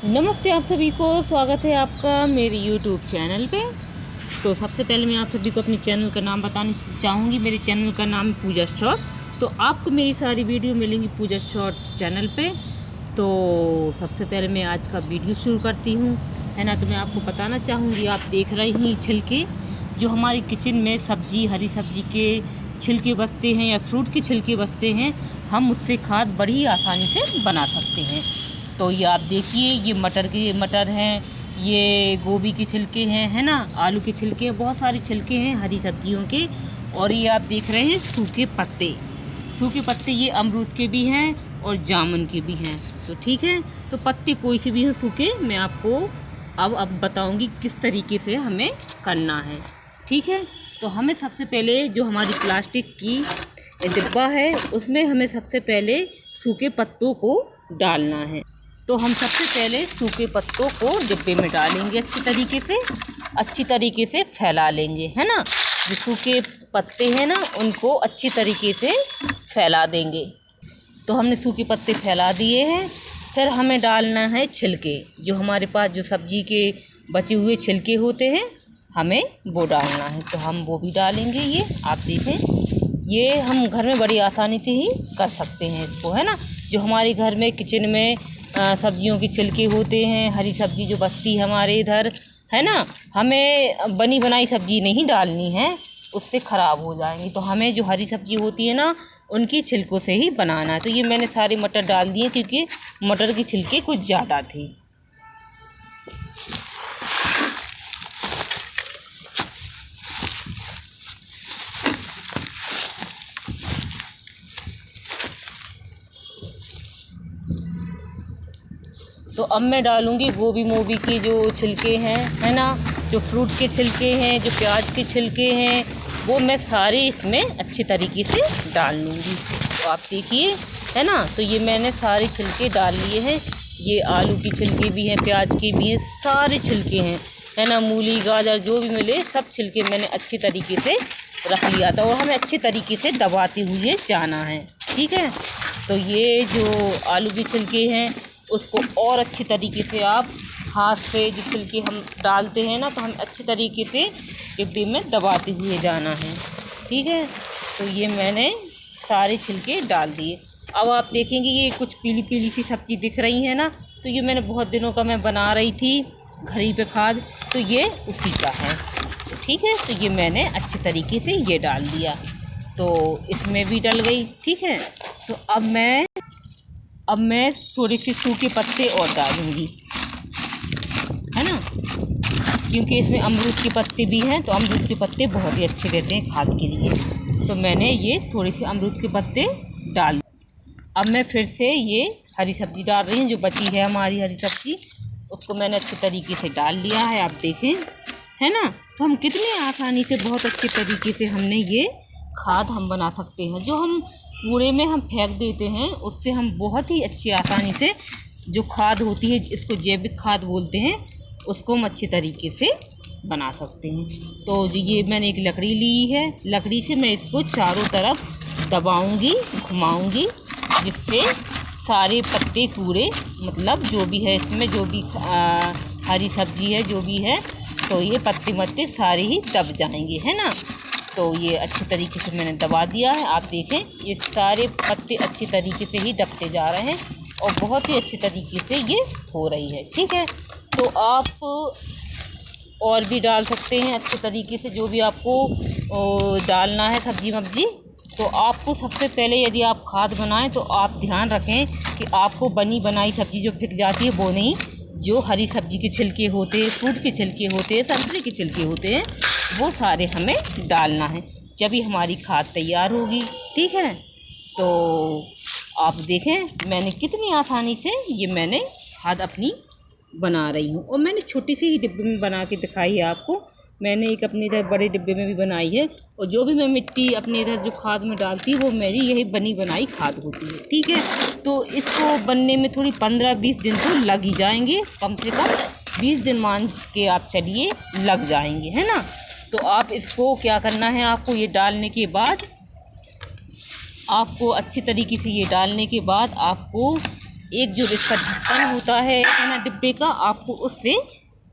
नमस्ते आप सभी को, स्वागत है आपका मेरे YouTube चैनल पे। तो सबसे पहले मैं आप सभी को अपने चैनल का नाम बताना चाहूँगी। मेरे चैनल का नाम है पूजा शॉर्ट। तो आपको मेरी सारी वीडियो मिलेंगी पूजा शॉर्ट चैनल पे। तो सबसे पहले मैं आज का वीडियो शुरू करती हूँ, है ना। तो मैं आपको बताना चाहूँगी, आप देख रहे हैं छिलके, जो हमारी किचन में सब्जी, हरी सब्जी के छिलके बचते हैं या फ्रूट के छिलके बचते हैं, हम उससे खाद बड़ी आसानी से बना सकते हैं। तो ये आप देखिए, ये मटर हैं, ये गोभी के छिलके हैं, है ना, आलू के छिलके, बहुत सारे छिलके हैं हरी सब्जियों के। और ये आप देख रहे हैं सूखे पत्ते, ये अमरूद के भी हैं और जामुन के भी हैं। तो ठीक है, तो पत्ते कोई से भी हैं सूखे, मैं आपको अब बताऊंगी किस तरीके से हमें करना है। ठीक है, तो हमें सबसे पहले जो हमारी प्लास्टिक की डिब्बा है, उसमें हमें सबसे पहले सूखे पत्तों को डालना है। तो हम सबसे पहले सूखे पत्तों को डिब्बे में डालेंगे, अच्छी तरीके से फैला लेंगे, है ना। जो सूखे पत्ते हैं ना, उनको अच्छी तरीके से फैला देंगे। तो हमने सूखे पत्ते फैला दिए हैं। फिर हमें डालना है छिलके, जो हमारे पास जो सब्जी के बचे हुए छिलके होते हैं, हमें वो डालना है। तो हम वो भी डालेंगे। ये आप देखें, ये हम घर में बड़ी आसानी से ही कर सकते हैं इसको, है ना। जो हमारे घर में किचन में सब्जियों के छिलके होते हैं, हरी सब्जी जो बचती है हमारे इधर, है ना, हमें बनी बनाई सब्जी नहीं डालनी है, उससे ख़राब हो जाएंगी। तो हमें जो हरी सब्जी होती है ना, उनकी छिलकों से ही बनाना है। तो ये मैंने सारे मटर डाल दिए, क्योंकि मटर के छिलके कुछ ज़्यादा थे। तो अब मैं डालूँगी गोभी के जो छिलके हैं, है ना, जो फ्रूट के छिलके हैं, जो प्याज के छिलके हैं, वो मैं सारे इसमें अच्छे तरीके से डाल लूँगी। तो आप देखिए, है ना। तो ये मैंने सारे छिलके डाल लिए हैं। ये आलू के छिलके भी हैं, प्याज के भी हैं, सारे छिलके हैं, है ना। मूली, गाजर जो भी मिले, सब छिलके मैंने अच्छी तरीके से रख लिया था। और हमें अच्छे तरीके से दबाते हुए जाना है। ठीक है, तो ये जो आलू के छिलके हैं, उसको और अच्छी तरीके से आप हाथ से, जो छिलके हम डालते हैं ना, तो हम अच्छे तरीके से डिब्बे में दबाते हुए जाना है। ठीक है, तो ये मैंने सारे छिलके डाल दिए। अब आप देखेंगे, ये कुछ पीली पीली सी सब्ज़ी दिख रही है ना, तो ये मैंने बहुत दिनों का मैं बना रही थी घर ही पे खाद, तो ये उसी का है। तो ठीक है, तो ये मैंने अच्छे तरीके से ये डाल दिया, तो इसमें भी डल गई। ठीक है, तो अब मैं थोड़ी सी सूखे पत्ते और डालूँगी, है ना, क्योंकि इसमें अमरूद के पत्ते भी हैं। तो अमरूद के पत्ते बहुत ही अच्छे रहते हैं खाद के लिए। तो मैंने ये थोड़ी सी अमरूद के पत्ते डाल। अब मैं फिर से ये हरी सब्ज़ी डाल रही हूँ, जो बची है हमारी हरी सब्ज़ी, उसको मैंने अच्छे तरीके से डाल लिया है। आप देखें, है ना। तो हम कितनी आसानी से, बहुत अच्छे तरीके से हमने ये खाद हम बना सकते हैं। जो हम कूड़े में हम फेंक देते हैं, उससे हम बहुत ही अच्छी आसानी से जो खाद होती है, इसको जैविक खाद बोलते हैं, उसको हम अच्छे तरीके से बना सकते हैं। तो जो ये मैंने एक लकड़ी ली है, लकड़ी से मैं इसको चारों तरफ दबाऊंगी, घुमाऊंगी, जिससे सारे पत्ते कूड़े, मतलब जो भी है इसमें, जो भी हरी सब्जी है, जो भी है, तो ये पत्ते सारे ही दब जाएंगे, है ना। तो ये अच्छे तरीके से मैंने दबा दिया है। आप देखें, ये सारे पत्ते अच्छी तरीके से ही दबते जा रहे हैं और बहुत ही अच्छे तरीके से ये हो रही है। ठीक है, तो आप और भी डाल सकते हैं अच्छे तरीके से, जो भी आपको डालना है सब्जी वब्जी। तो आपको सबसे पहले, यदि आप खाद बनाएं, तो आप ध्यान रखें कि आपको बनी बनाई सब्ज़ी जो फेंक जाती है वो नहीं, जो हरी सब्ज़ी के छिलके होते हैं, फ्रूट के छिलके होते हैं, संतरे के छिलके होते हैं, वो सारे हमें डालना है, जब ही हमारी खाद तैयार होगी। ठीक है, तो आप देखें मैंने कितनी आसानी से ये मैंने खाद अपनी बना रही हूँ। और मैंने छोटी सी ही डिब्बे में बना के दिखाई है आपको। मैंने एक अपने इधर बड़े डिब्बे में भी बनाई है। और जो भी मैं मिट्टी अपने इधर जो खाद में डालती हूँ, वो मेरी यही बनी बनाई खाद होती है। ठीक है, तो इसको बनने में थोड़ी 15-20 दिन तो लग ही जाएंगे, कम से कम 20 दिन मान के आप चलिए लग जाएंगे, है ना। तो आप इसको क्या करना है, आपको ये डालने के बाद, आपको अच्छी तरीके से ये डालने के बाद आपको एक जो इसका ढक्कन होता है ना डिब्बे का, आपको उससे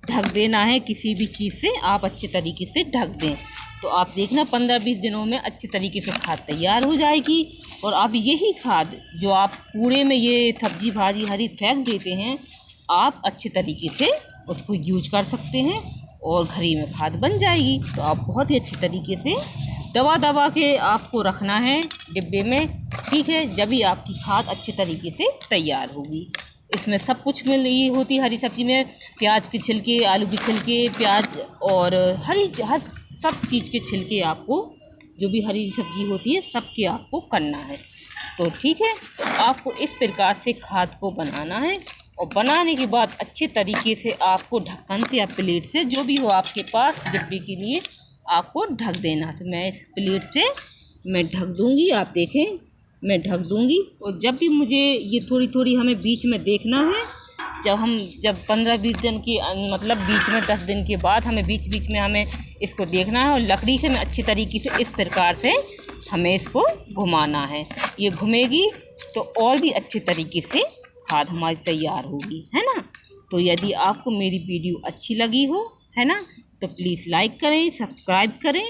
ढक देना है, किसी भी चीज़ से आप अच्छे तरीके से ढक दें। तो आप देखना 15-20 दिनों में अच्छी तरीके से खाद तैयार हो जाएगी। और आप यही खाद जो आप कूड़े में ये सब्जी भाजी हरी फेंक देते हैं, आप अच्छे तरीके से उसको यूज कर सकते हैं और घर ही में खाद बन जाएगी। तो आप बहुत ही अच्छे तरीके से दबा के आपको रखना है डिब्बे में, ठीक है। जब भी आपकी खाद अच्छे तरीके से तैयार होगी। इसमें सब कुछ मिल रही होती है हरी सब्जी में, प्याज के छिलके, आलू के छिलके, प्याज और हर सब चीज़ के छिलके आपको, जो भी हरी सब्जी होती है सबके आपको करना है। तो ठीक है, तो आपको इस प्रकार से खाद को बनाना है और बनाने के बाद अच्छे तरीके से आपको ढक्कन से या प्लेट से, जो भी हो आपके पास डिब्बे के लिए, आपको ढक देना। तो मैं इस प्लेट से मैं ढक दूँगी, आप देखें मैं ढक दूँगी। और जब भी मुझे ये थोड़ी हमें बीच में देखना है, जब 15-20 दिन की मतलब बीच में 10 दिन के बाद हमें बीच में हमें इसको देखना है। और लकड़ी से मैं अच्छी तरीके से इस प्रकार से हमें इसको घुमाना है। ये घूमेगी तो और भी अच्छे तरीके से खाद हमारी तैयार होगी, है ना। तो यदि आपको मेरी वीडियो अच्छी लगी हो, है ना, तो प्लीज़ लाइक करें, सब्सक्राइब करें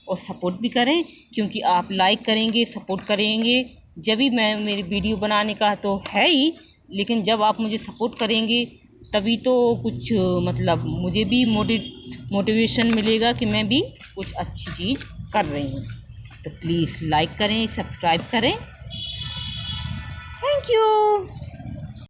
और सपोर्ट भी करें। क्योंकि आप लाइक करेंगे, सपोर्ट करेंगे, जब भी मैं मेरी वीडियो बनाने का तो है ही, लेकिन जब आप मुझे सपोर्ट करेंगे तभी तो कुछ मतलब मुझे भी मोटिवेशन मिलेगा कि मैं भी कुछ अच्छी चीज़ कर रही हूँ। तो प्लीज़ लाइक करें, सब्सक्राइब करें। Thank you.